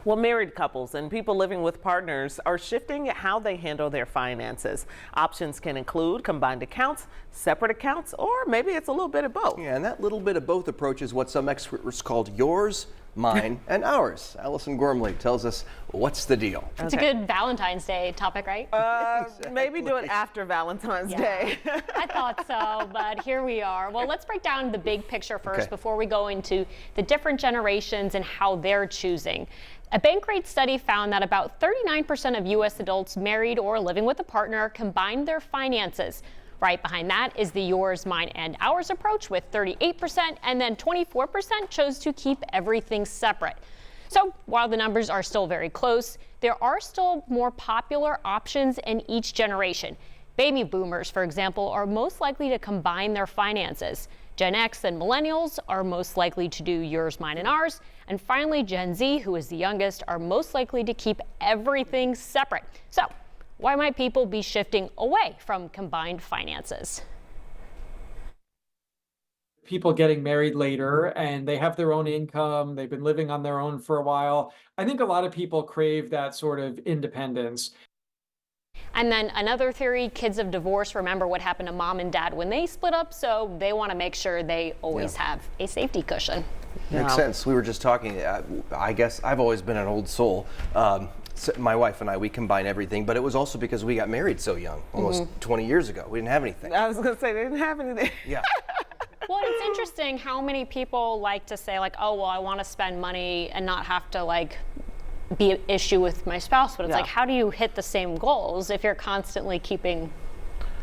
Well, married couples and people living with partners are shifting how they handle their finances. Options can include combined accounts, separate accounts, or maybe it's a little bit of both. Yeah, and that little bit of both approach is what some experts called yours, mine, and ours. Allison Gormley tells us what's the deal. It's a good Valentine's Day topic, right? Maybe do it after Valentine's Day. I thought so, but here we are. Well, let's break down the big picture first before we go into the different generations and how they're choosing. A Bankrate study found that about 39% of U.S. adults married or living with a partner combined their finances. Right behind that is the yours, mine, and ours approach with 38%, and then 24% chose to keep everything separate. So while the numbers are still very close, there are still more popular options in each generation. Baby boomers, for example, are most likely to combine their finances. Gen X and millennials are most likely to do yours, mine, and ours. And finally, Gen Z, who is the youngest, are most likely to keep everything separate. So why might people be shifting away from combined finances? People getting married later and they have their own income, they've been living on their own for a while. I think a lot of people crave that sort of independence. And then another theory, kids of divorce remember what happened to mom and dad when they split up, so they want to make sure they always have a safety cushion. Makes sense. We were just talking, I guess I've always been an old soul. So my wife and I, we combine everything, but it was also because we got married so young, almost 20 years ago. We didn't have anything. I was going to say they didn't have anything. Yeah. Well, it's interesting how many people like to say like, oh, well, I want to spend money and not have to like be an issue with my spouse, but it's like, how do you hit the same goals if you're constantly keeping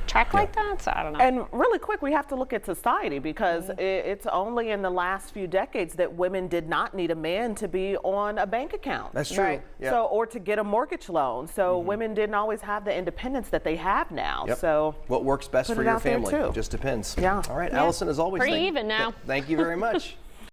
track like that? So I don't know. And really quick, we have to look at society because it's only in the last few decades that women did not need a man to be on a bank account. That's true. Right? Yeah. So, or to get a mortgage loan. So women didn't always have the independence that they have now. Yep. So what works best put for it your out there, family too. Just depends. Yeah. All right, Allison, as always. Pretty even now. Thank you very much.